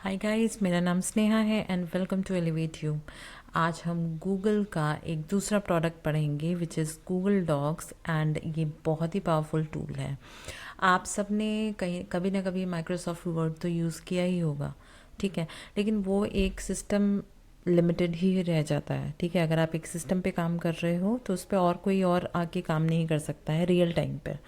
Hi guys, मेरा नाम स्नेहा है and welcome to elevate you. आज हम गूगल का एक दूसरा प्रोडक्ट पढ़ेंगे which is Google Docs and ये बहुत ही पावरफुल टूल है। आप सब ने कहीं कभी ना कभी माइक्रोसॉफ्ट वर्ड तो यूज़ किया ही होगा, ठीक है, लेकिन वो एक सिस्टम लिमिटेड ही रह जाता है। ठीक है, अगर आप एक सिस्टम पे काम कर रहे हो तो उस पर और कोई और आके काम नहीं कर सकता है रियल टाइम पे।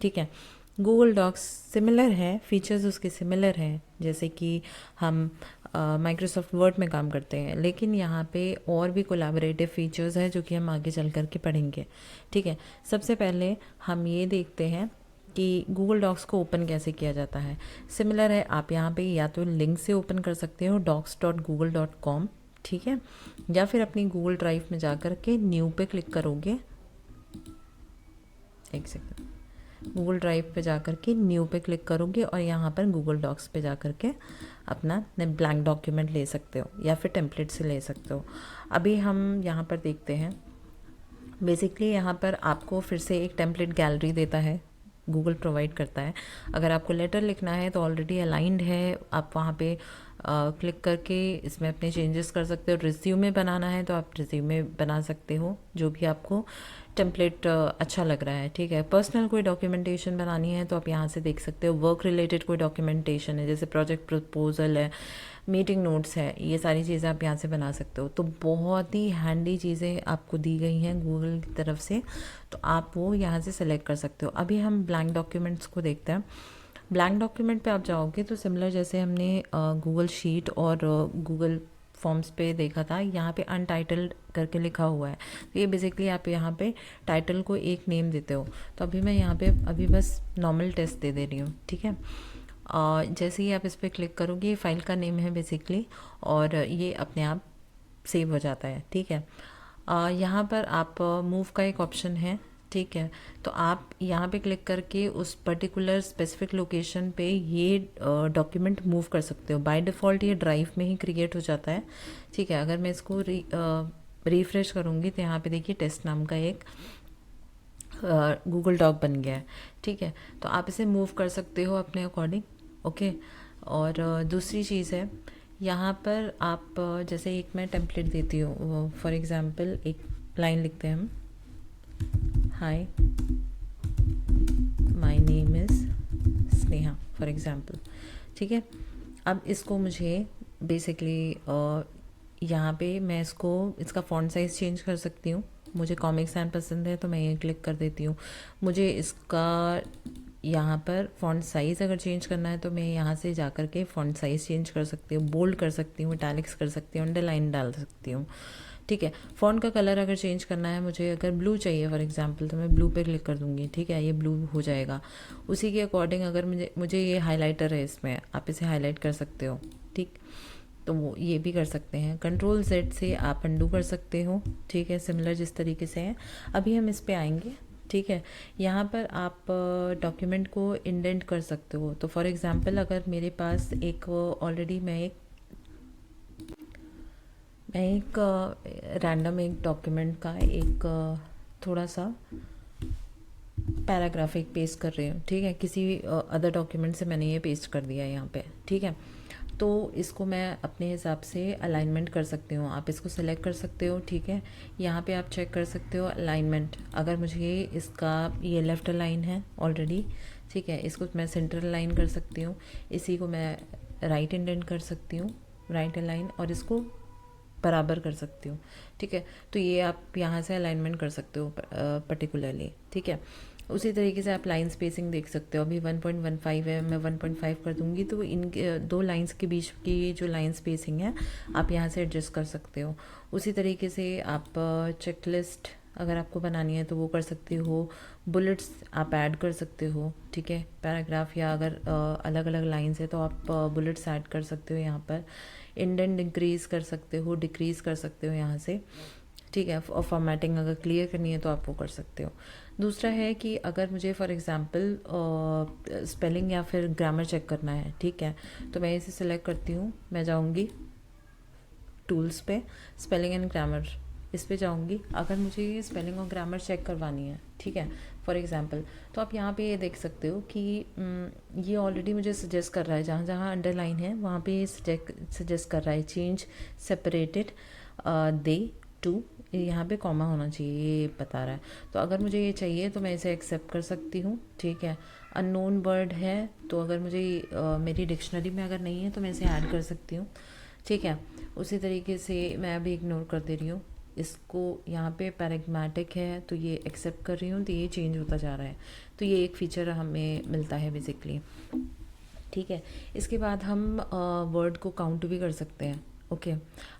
ठीक है, गूगल डॉक्स सिमिलर है, फीचर्स उसके सिमिलर हैं, जैसे कि हम माइक्रोसॉफ्ट वर्ड में काम करते हैं, लेकिन यहाँ पे और भी कोलैबोरेटिव फीचर्स हैं जो कि हम आगे चल कर के पढ़ेंगे। ठीक है, सबसे पहले हम ये देखते हैं कि गूगल डॉक्स को ओपन कैसे किया जाता है। सिमिलर है, आप यहाँ पे या तो लिंक से ओपन कर सकते हो docs.google.com, ठीक है, या फिर अपनी गूगल ड्राइव में जा कर के न्यू पे क्लिक करोगे। एक सेकंड, गूगल ड्राइव पे जा कर के न्यू पे क्लिक करोगे और यहाँ पर गूगल डॉक्स पे जा कर के अपना ब्लैंक डॉक्यूमेंट ले सकते हो या फिर टेम्पलेट से ले सकते हो। अभी हम यहाँ पर देखते हैं, बेसिकली यहाँ पर आपको फिर से एक टेम्पलेट गैलरी देता है, गूगल प्रोवाइड करता है। अगर आपको लेटर लिखना है तो ऑलरेडी अलाइंड है, आप वहाँ पे क्लिक करके इसमें अपने चेंजेस कर सकते हो। रिज्यूमे बनाना है तो आप रिज्यूमे बना सकते हो, जो भी आपको टेम्पलेट अच्छा लग रहा है। ठीक है, पर्सनल कोई डॉक्यूमेंटेशन बनानी है तो आप यहाँ से देख सकते हो। वर्क रिलेटेड कोई डॉक्यूमेंटेशन है, जैसे प्रोजेक्ट प्रपोजल है, मीटिंग नोट्स है, ये सारी चीज़ें आप यहाँ से बना सकते हो। तो बहुत ही हैंडी चीज़ें आपको दी गई हैं गूगल की तरफ से, तो आप वो यहाँ से सेलेक्ट कर सकते हो। अभी हम ब्लैंक डॉक्यूमेंट्स को देखते हैं। ब्लैंक डॉक्यूमेंट पे आप जाओगे तो सिमिलर जैसे हमने गूगल शीट और गूगल फॉर्म्स पे देखा था, यहाँ पे अनटाइटल्ड करके लिखा हुआ है। तो ये बेसिकली आप यहाँ पे टाइटल को एक नेम देते हो। तो अभी मैं यहाँ पे अभी बस नॉर्मल टेस्ट दे दे रही हूँ। ठीक है, जैसे ही आप इस पर क्लिक करोगे, ये फाइल का नेम है बेसिकली, और ये अपने आप सेव हो जाता है। ठीक है, यहाँ पर आप मूव का एक ऑप्शन है। ठीक है, तो आप यहाँ पे क्लिक करके उस पर्टिकुलर स्पेसिफिक लोकेशन पे ये डॉक्यूमेंट मूव कर सकते हो। बाय डिफ़ॉल्ट ये ड्राइव में ही क्रिएट हो जाता है। ठीक है, अगर मैं इसको रिफ्रेश करूँगी तो यहाँ पे देखिए टेस्ट नाम का एक गूगल डॉक बन गया है। ठीक है, तो आप इसे मूव कर सकते हो अपने अकॉर्डिंग। ओके, और दूसरी चीज़ है, यहाँ पर आप जैसे एक मैं टेम्पलेट देती हूँ, फॉर एग्ज़ाम्पल एक लाइन लिखते हैं हम, hi my name is Sneha for example. ठीक है, अब इसको मुझे बेसिकली यहाँ पे मैं इसका फ़ॉन्ट साइज़ चेंज कर सकती हूँ। मुझे कॉमिक सैन पसंद है तो मैं ये क्लिक कर देती हूँ। मुझे इसका यहाँ पर फ़ॉन्ट साइज़ अगर चेंज करना है तो मैं यहाँ से जा कर के फ़ॉन्ट साइज़ चेंज कर सकती हूँ, बोल्ड कर सकती हूँ, इटैलिक्स कर सकती हूँ, अंडरलाइन डाल सकती हूँ। ठीक है, फ़ॉन्ट का कलर अगर चेंज करना है, मुझे अगर ब्लू चाहिए फॉर एग्जांपल, तो मैं ब्लू पे क्लिक कर दूँगी। ठीक है, ये ब्लू हो जाएगा। उसी के अकॉर्डिंग अगर मुझे ये हाइलाइटर है, इसमें आप इसे हाईलाइट कर सकते हो। ठीक, तो वो ये भी कर सकते हैं। कंट्रोल Z से आप अंडू कर सकते हो। ठीक है, सिमिलर जिस तरीके से है। अभी हम इस पे आएंगे। ठीक है, यहाँ पर आप डॉक्यूमेंट को इंडेंट कर सकते हो। तो फॉर एग्जांपल अगर मेरे पास एक ऑलरेडी मैं एक रैंडम एक डॉक्यूमेंट का एक थोड़ा सा पैराग्राफ एक पेस्ट कर रही हूँ। ठीक है, किसी अदर डॉक्यूमेंट से मैंने ये पेस्ट कर दिया है यहाँ पे। ठीक है, तो इसको मैं अपने हिसाब से अलाइनमेंट कर सकती हूँ। आप इसको सेलेक्ट कर सकते हो। ठीक है, यहाँ पे आप चेक कर सकते हो अलाइनमेंट। अगर मुझे इसका ये लेफ़्ट अलाइन है ऑलरेडी, ठीक है, इसको मैं सेंटर अलाइन कर सकती हूँ। इसी को मैं राइट इंडेंट कर सकती हूँ, राइट अलाइन, और इसको बराबर कर सकती हूँ। ठीक है, तो ये आप यहाँ से अलाइनमेंट कर सकते हो पर्टिकुलरली। ठीक है, उसी तरीके से आप लाइन स्पेसिंग देख सकते हो। अभी 1.15 है, मैं 1.5 कर दूंगी, तो इन दो लाइंस के बीच की जो लाइन स्पेसिंग है आप यहाँ से एडजस्ट कर सकते हो। उसी तरीके से आप चेकलिस्ट अगर आपको बनानी है तो वो कर सकते हो। बुलेट्स आप ऐड कर सकते हो। ठीक है, पैराग्राफ या अगर अलग अलग लाइंस है तो आप बुलेट्स ऐड कर सकते हो यहाँ पर। इंडेंट इंक्रीज़ कर सकते हो, डिक्रीज़ कर सकते हो यहाँ से। ठीक है, और फॉर्मेटिंग अगर क्लियर करनी है तो आप वो कर सकते हो। दूसरा है कि अगर मुझे फॉर एग्जांपल स्पेलिंग या फिर ग्रामर चेक करना है, ठीक है, तो मैं इसे सिलेक्ट करती हूँ। मैं जाऊँगी टूल्स पे, स्पेलिंग एंड ग्रामर, इस पे जाऊँगी। अगर मुझे ये स्पेलिंग और ग्रामर चेक करवानी है, ठीक है, फॉर एग्ज़ाम्पल। तो आप यहाँ पे ये देख सकते हो कि ये ऑलरेडी मुझे सजेस्ट कर रहा है, जहाँ जहाँ अंडरलाइन है वहाँ पे ये सजेस्ट कर रहा है चेंज सेपरेटेड दे टू, यहाँ पे कॉमा होना चाहिए ये बता रहा है। तो अगर मुझे ये चाहिए तो मैं इसे एक्सेप्ट कर सकती हूँ, ठीक है। अननोन वर्ड है तो अगर मुझे मेरी डिक्शनरी में अगर नहीं है तो मैं इसे ऐड कर सकती हूँ, ठीक है। उसी तरीके से मैं अभी इग्नोर कर दे रही हूँ इसको। यहाँ पे पैराग्मेटिक है तो ये एक्सेप्ट कर रही हूँ, तो ये चेंज होता जा रहा है। तो ये एक फ़ीचर हमें मिलता है बेसिकली, ठीक है। इसके बाद हम वर्ड को काउंट भी कर सकते हैं, ओके।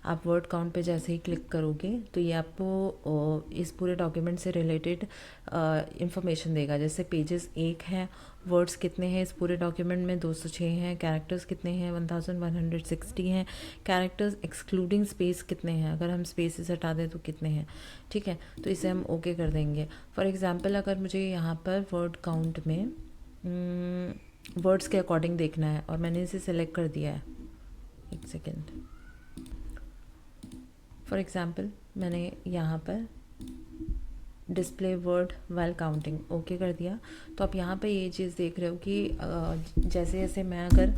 आप वर्ड काउंट पे जैसे ही क्लिक करोगे तो ये आपको इस पूरे डॉक्यूमेंट से रिलेटेड इंफॉर्मेशन देगा। जैसे पेजेस 1 हैं, वर्ड्स कितने हैं इस पूरे डॉक्यूमेंट में 206 हैं, कैरेक्टर्स कितने हैं 1160 हैं, कैरेक्टर्स एक्सक्लूडिंग स्पेस कितने हैं, अगर हम स्पेसेस हटा दें तो कितने हैं, ठीक है। तो इसे हम ओके कर देंगे। फॉर एग्ज़ाम्पल अगर मुझे यहाँ पर वर्ड काउंट में वर्ड्स के अकॉर्डिंग देखना है और मैंने इसे सेलेक्ट कर दिया है, एक सेकेंड। फॉर एग्ज़ाम्पल मैंने यहाँ पर display word while counting okay कर दिया। तो आप यहाँ पे ये चीज़ देख रहे हो कि जैसे जैसे मैं अगर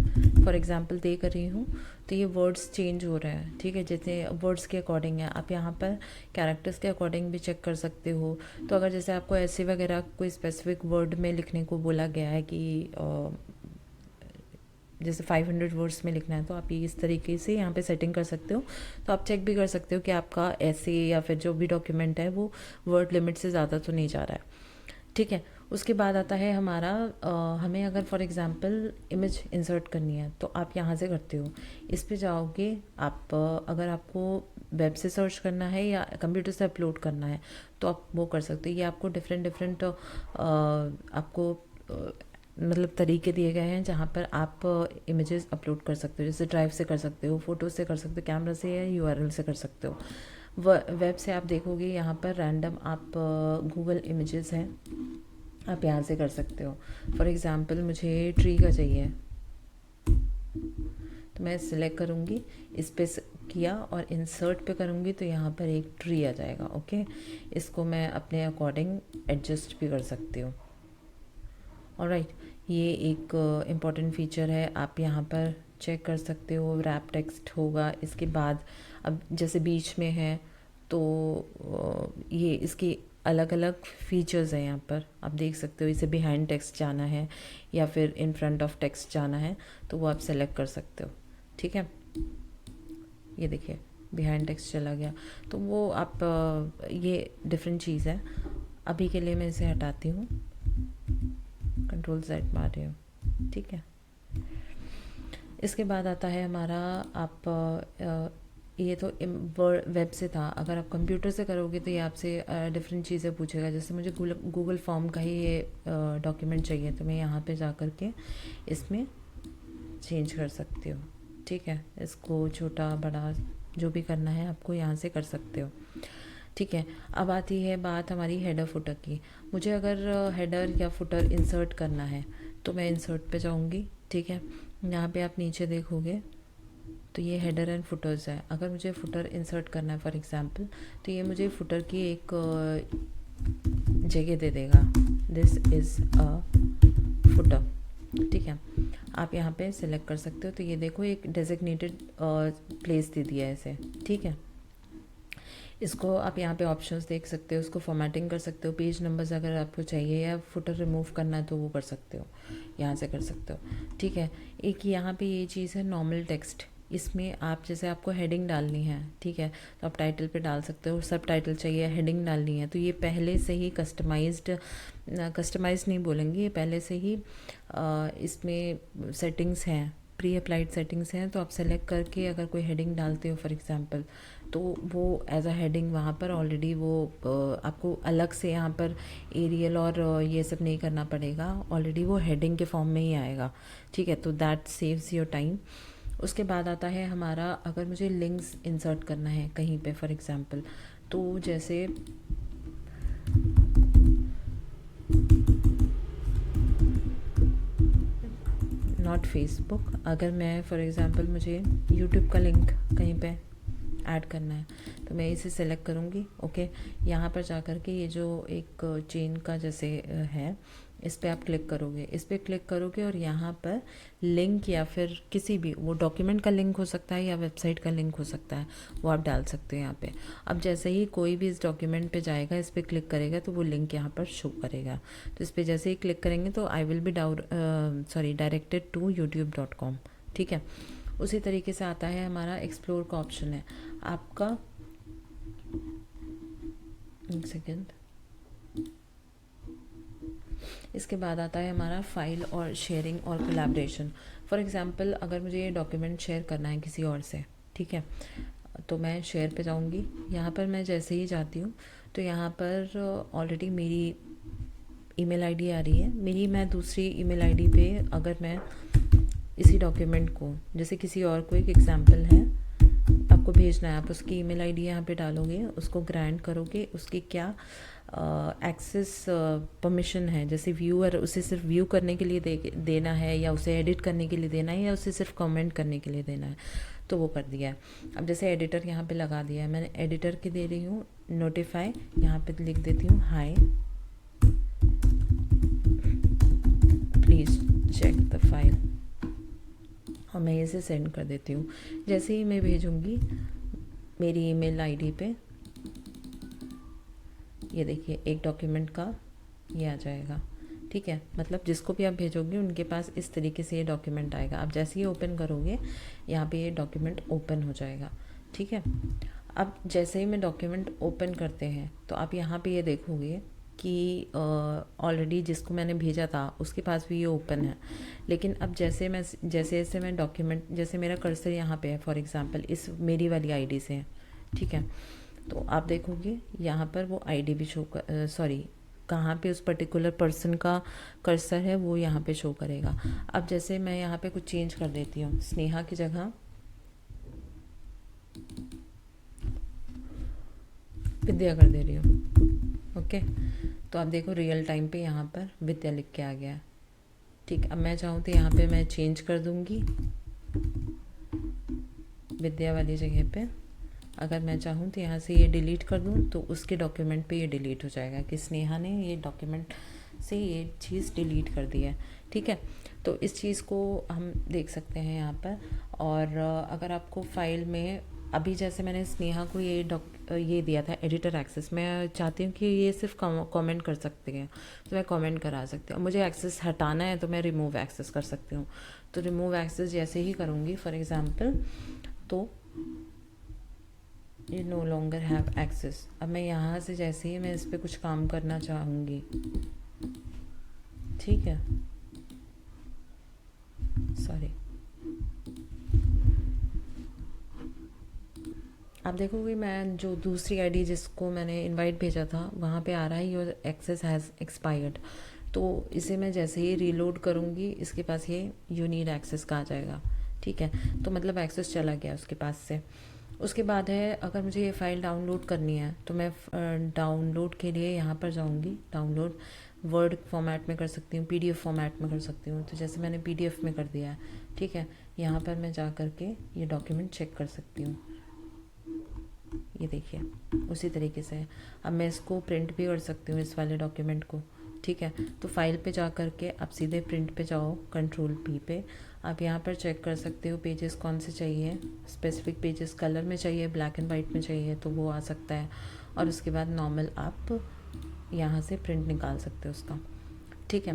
फॉर एग्ज़ाम्पल दे कर रही हूँ तो ये वर्ड्स चेंज हो रहे हैं, ठीक है। जैसे वर्ड्स के अकॉर्डिंग है, आप यहाँ पर कैरेक्टर्स के अकॉर्डिंग भी चेक कर सकते हो। तो अगर जैसे आपको ऐसे वगैरह कोई स्पेसिफिक वर्ड में लिखने को बोला गया है कि जैसे 500 वर्ड्स में लिखना है, तो आप ये इस तरीके से यहाँ पे सेटिंग कर सकते हो। तो आप चेक भी कर सकते हो कि आपका ऐसे या फिर जो भी डॉक्यूमेंट है वो वर्ड लिमिट से ज़्यादा तो नहीं जा रहा है, ठीक है। उसके बाद आता है हमारा हमें अगर फॉर एग्ज़ाम्पल इमेज इंसर्ट करनी है तो आप यहाँ से करते हो। इस पे जाओगे आप, अगर आपको वेब से सर्च करना है या कंप्यूटर से अपलोड करना है तो आप वो कर सकते हो। ये आपको डिफरेंट आपको मतलब तरीके दिए गए हैं जहाँ पर आप इमेजेस अपलोड कर सकते हो। जैसे ड्राइव से कर सकते हो, फ़ोटो से कर सकते हो, कैमरा से या यूआरएल से कर सकते हो। वेब से आप देखोगे यहाँ पर रैंडम आप गूगल इमेजेस हैं, आप यहाँ से कर सकते हो। फॉर एग्ज़ाम्पल मुझे ट्री का चाहिए तो मैं सिलेक्ट करूँगी, इस पे किया और इंसर्ट पे करूँगी तो यहाँ पर एक ट्री आ जाएगा, ओके। इसको मैं अपने अकॉर्डिंग एडजस्ट भी कर सकती हूँ, ऑलराइट। ये एक इम्पॉर्टेंट फीचर है, आप यहाँ पर चेक कर सकते हो। रैप टेक्स्ट होगा इसके बाद, अब जैसे बीच में है तो ये इसकी अलग अलग फीचर्स हैं यहाँ पर आप देख सकते हो। इसे बिहाइंड टेक्स्ट जाना है या फिर इन फ्रंट ऑफ टेक्स्ट जाना है तो वो आप सेलेक्ट कर सकते हो, ठीक है। ये देखिए बिहाइंड टेक्स्ट चला गया, तो वो आप ये डिफरेंट चीज़ है। अभी के लिए मैं इसे हटाती हूँ, कंट्रोल Z मार रही हूँ, ठीक है। इसके बाद आता है हमारा आप ये तो वेब से था। अगर आप कंप्यूटर से करोगे तो ये आपसे डिफरेंट चीज़ें पूछेगा। जैसे मुझे गूगल फॉर्म का ही ये डॉक्यूमेंट चाहिए तो मैं यहाँ पे जा कर के इसमें चेंज कर सकती हूँ, ठीक है। इसको छोटा बड़ा जो भी करना है आपको यहाँ से कर सकते हो, ठीक है। अब आती है बात हमारी हेडर फुटर की। मुझे अगर हेडर या फुटर इंसर्ट करना है तो मैं इंसर्ट पे जाऊँगी, ठीक है। यहाँ पे आप नीचे देखोगे तो ये हेडर एंड फुटर्स है। अगर मुझे फुटर इंसर्ट करना है फॉर एग्ज़ाम्पल तो ये मुझे फुटर की एक जगह दे देगा, दिस इज़ अ फुटर, ठीक है। आप यहाँ पे सिलेक्ट कर सकते हो। तो ये देखो एक डेजिग्नेटेड प्लेस दे दिया है इसे, ठीक है। इसको आप यहाँ पे ऑप्शंस देख सकते हो, उसको फॉर्मेटिंग कर सकते हो। पेज नंबर्स अगर आपको चाहिए या फुटर रिमूव करना है तो वो कर सकते हो, यहाँ से कर सकते हो, ठीक है। एक यहाँ पे ये चीज़ है नॉर्मल टेक्स्ट। इसमें आप जैसे आपको हेडिंग डालनी है, ठीक है, तो आप टाइटल पे डाल सकते हो। सब टाइटल चाहिए, हेडिंग डालनी है तो ये पहले से ही कस्टमाइज नहीं बोलेंगे, ये पहले से ही इसमें सेटिंग्स हैं, प्री अप्लाइड सेटिंग्स हैं। तो आप सेलेक्ट करके अगर कोई हेडिंग डालते हो फॉर एग्ज़ाम्पल तो वो एज अ हेडिंग वहाँ पर ऑलरेडी वो आपको अलग से यहाँ पर एरियल और ये सब नहीं करना पड़ेगा, ऑलरेडी वो हेडिंग के फॉर्म में ही आएगा, ठीक है। तो दैट सेव्स योर टाइम। उसके बाद आता है हमारा, अगर मुझे लिंक्स इंसर्ट करना है कहीं पे फॉर एग्ज़ाम्पल, तो जैसे नॉट फेसबुक, अगर मैं फॉर एग्ज़ाम्पल मुझे यूट्यूब का लिंक कहीं पे ऐड करना है, तो मैं इसे सेलेक्ट करूँगी। ओके, यहाँ पर जा कर के ये जो एक चेन का जैसे है, इस पर आप क्लिक करोगे, इस पर क्लिक करोगे और यहाँ पर लिंक या फिर किसी भी, वो डॉक्यूमेंट का लिंक हो सकता है या वेबसाइट का लिंक हो सकता है, वो आप डाल सकते हो यहाँ पे। अब जैसे ही कोई भी इस डॉक्यूमेंट पे जाएगा, इस पर क्लिक करेगा, तो वो लिंक यहाँ पर शो करेगा। तो इस पर जैसे ही क्लिक करेंगे तो I will be directed to youtube.com। ठीक है, उसी तरीके से आता है हमारा एक्सप्लोर का ऑप्शन है आपका। एक सेकेंड, इसके बाद आता है हमारा फाइल और शेयरिंग और कोलैबोरेशन। फॉर एग्जांपल, अगर मुझे ये डॉक्यूमेंट शेयर करना है किसी और से, ठीक है, तो मैं शेयर पे जाऊंगी। यहाँ पर मैं जैसे ही जाती हूँ तो यहाँ पर ऑलरेडी मेरी ईमेल आईडी आ रही है मेरी। मैं दूसरी ईमेल आईडी पे अगर मैं इसी डॉक्यूमेंट को, जैसे किसी और को, एक एग्जांपल है, आपको भेजना है, आप उसकी ईमेल आईडी यहाँ पे डालोगे, उसको ग्रांट करोगे, उसकी क्या एक्सेस परमिशन है, जैसे व्यूअर उसे सिर्फ व्यू करने के लिए देना है, या उसे एडिट करने के लिए देना है, या उसे सिर्फ कमेंट करने के लिए देना है, तो वो कर दिया है। अब जैसे एडिटर यहाँ पे लगा दिया है, मैंने एडिटर के दे रही हूँ नोटिफाई, यहाँ पे लिख देती हूँ हाय, प्लीज़ चेक द फाइल, और मैं इसे सेंड कर देती हूँ। जैसे ही मैं भेजूँगी मेरी ईमेल आईडी पे, ये देखिए एक डॉक्यूमेंट का ये आ जाएगा। ठीक है, मतलब जिसको भी आप भेजोगे उनके पास इस तरीके से ये डॉक्यूमेंट आएगा। आप जैसे ही ओपन करोगे यहाँ पे ये डॉक्यूमेंट ओपन हो जाएगा। ठीक है, अब जैसे ही मैं डॉक्यूमेंट ओपन करते हैं तो आप यहाँ पे ये देखोगे कि ऑलरेडी जिसको मैंने भेजा था उसके पास भी ये ओपन है। लेकिन अब जैसे मैं डॉक्यूमेंट, जैसे मेरा कर्सर यहाँ पे है फॉर एग्जांपल इस मेरी वाली आईडी से है, ठीक है, तो आप देखोगे यहाँ पर वो आईडी भी शो कहाँ पे उस पर्टिकुलर पर्सन का कर्सर है वो यहाँ पे शो करेगा। अब जैसे मैं यहाँ पे कुछ चेंज कर देती हूँ, स्नेहा की जगह विद्या कर दे रही हूँ। ओके, तो आप देखो रियल टाइम पे यहाँ पर विद्या लिख के आ गया है। ठीक, अब मैं चाहूँ तो यहाँ पे मैं चेंज कर दूँगी विद्या वाली जगह पे। अगर मैं चाहूँ तो यहाँ से ये डिलीट कर दूँ तो उसके डॉक्यूमेंट पे ये डिलीट हो जाएगा कि स्नेहा ने ये डॉक्यूमेंट से ये चीज़ डिलीट कर दी है। ठीक है, तो इस चीज़ को हम देख सकते हैं यहाँ पर। और अगर आपको फाइल में अभी जैसे मैंने स्नेहा को ये दिया था एडिटर एक्सेस, मैं चाहती हूँ कि ये सिर्फ कमेंट कर सकते हैं तो मैं कमेंट करा सकती हूँ। मुझे एक्सेस हटाना है तो मैं रिमूव एक्सेस कर सकती हूँ। तो रिमूव एक्सेस जैसे ही करूँगी फॉर एग्ज़ाम्पल, तो ये नो लॉन्गर हैव एक्सेस। अब मैं यहाँ से जैसे ही मैं इस पर कुछ काम करना चाहूँगी, ठीक है, सॉरी, आप देखोगे मैं जो दूसरी आईडी जिसको मैंने इनवाइट भेजा था वहाँ पे आ रहा है योर एक्सेस हैज़ एक्सपायर्ड। तो इसे मैं जैसे ही रीलोड करूँगी इसके पास ये यू नीड एक्सेस का आ जाएगा। ठीक है, तो मतलब एक्सेस चला गया उसके पास से। उसके बाद है, अगर मुझे ये फ़ाइल डाउनलोड करनी है तो मैं डाउनलोड के लिए यहाँ पर जाऊँगी। डाउनलोड वर्ड फॉर्मेट में कर सकती हूँ, पीडीएफ फॉर्मेट में कर सकती हूँ। तो जैसे मैंने पीडीएफ में कर दिया है, ठीक है, यहाँ पर मैं जा कर के ये डॉक्यूमेंट चेक कर सकती हूँ। ये देखिए उसी तरीके से। अब मैं इसको प्रिंट भी कर सकती हूँ इस वाले डॉक्यूमेंट को। ठीक है, तो फाइल पे जा कर के आप सीधे प्रिंट पे जाओ, कंट्रोल पी पे। आप यहाँ पर चेक कर सकते हो पेजेस कौन से चाहिए, स्पेसिफिक पेजेस कलर में चाहिए, ब्लैक एंड वाइट में चाहिए तो वो आ सकता है। और उसके बाद नॉर्मल आप यहाँ से प्रिंट निकाल सकते हो उसका। ठीक है,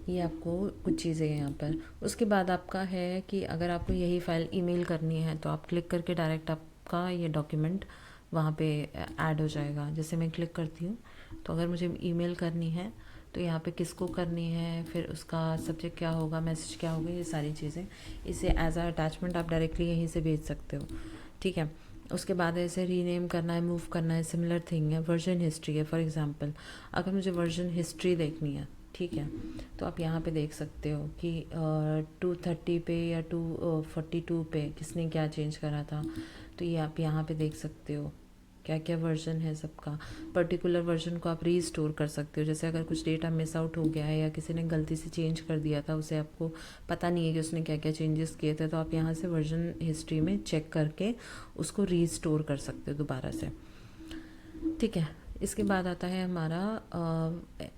ये आपको कुछ चीज़ें हैं यहाँ पर। उसके बाद आपका है कि अगर आपको यही फ़ाइल ईमेल करनी है तो आप क्लिक करके डायरेक्ट आपका ये डॉक्यूमेंट वहाँ पे ऐड हो जाएगा। जैसे मैं क्लिक करती हूँ तो अगर मुझे ईमेल करनी है तो यहाँ पे किसको करनी है, फिर उसका सब्जेक्ट क्या होगा, मैसेज क्या होगा, ये सारी चीज़ें इसे एज अ अटैचमेंट आप डायरेक्टली यहीं से भेज सकते हो। ठीक है, उसके बाद ऐसे रीनेम करना है, मूव करना है, सिमिलर थिंग है। वर्जन हिस्ट्री है फॉर एग्जांपल, अगर मुझे वर्जन हिस्ट्री देखनी है, ठीक है, तो आप यहाँ पे देख सकते हो कि 230 पे या 242 पे किसने क्या चेंज करा था। तो ये आप यहाँ पे देख सकते हो क्या क्या वर्जन है सबका। पर्टिकुलर वर्जन को आप रीस्टोर कर सकते हो, जैसे अगर कुछ डेटा मिस आउट हो गया है या किसी ने गलती से चेंज कर दिया था, उसे आपको पता नहीं है कि उसने क्या क्या चेंजेस किए थे, तो आप यहाँ से वर्जन हिस्ट्री में चेक करके उसको रीस्टोर कर सकते हो दोबारा से। ठीक है, इसके बाद आता है हमारा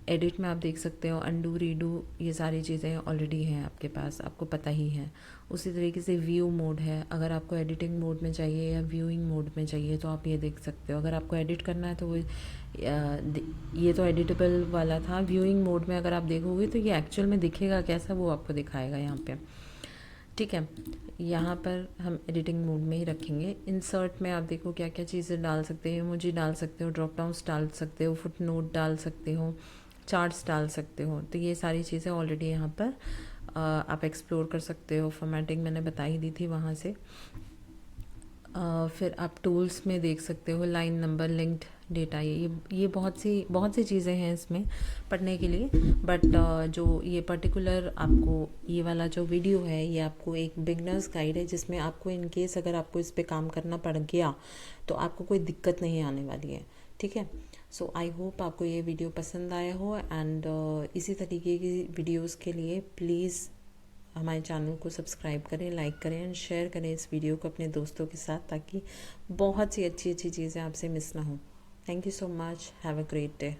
एडिट में आप देख सकते हो अंडू रीडू, ये सारी चीज़ें ऑलरेडी हैं आपके पास, आपको पता ही है। उसी तरीके से व्यू मोड है, अगर आपको एडिटिंग मोड में चाहिए या व्यूइंग मोड में चाहिए तो आप ये देख सकते हो। अगर आपको एडिट करना है तो वो ये तो एडिटेबल वाला था। व्यूइंग मोड में अगर आप देखोगे तो ये एक्चुअल में दिखेगा कैसा, वो आपको दिखाएगा यहाँ पे। ठीक है, यहाँ पर हम एडिटिंग मोड में ही रखेंगे। इंसर्ट में आप देखो क्या क्या चीज़ें डाल सकते हो, इमोजी डाल सकते हो, ड्रॉप डाउन्स डाल सकते हो, फुट नोट डाल सकते हो, चार्ट्स डाल सकते हो। तो ये सारी चीज़ें ऑलरेडी यहाँ पर आप एक्सप्लोर कर सकते हो। फॉर्मेटिंग मैंने बता ही दी थी वहाँ से। फिर आप टूल्स में देख सकते हो लाइन नंबर, लिंक्ड डेटा, ये बहुत सी चीज़ें हैं इसमें पढ़ने के लिए। बट जो ये पर्टिकुलर आपको ये वाला जो वीडियो है ये आपको एक बिगनर्स गाइड है, जिसमें आपको इन केस अगर आपको इस पे काम करना पड़ गया तो आपको कोई दिक्कत नहीं आने वाली है। ठीक है, सो आई होप आपको ये वीडियो पसंद आया हो। एंड इसी तरीके की वीडियोज़ के लिए प्लीज़ हमारे चैनल को सब्सक्राइब करें, लाइक करें एंड शेयर करें इस वीडियो को अपने दोस्तों के साथ, ताकि बहुत सी अच्छी अच्छी चीज़ें आपसे मिस ना हो। Thank you so much, have a great day.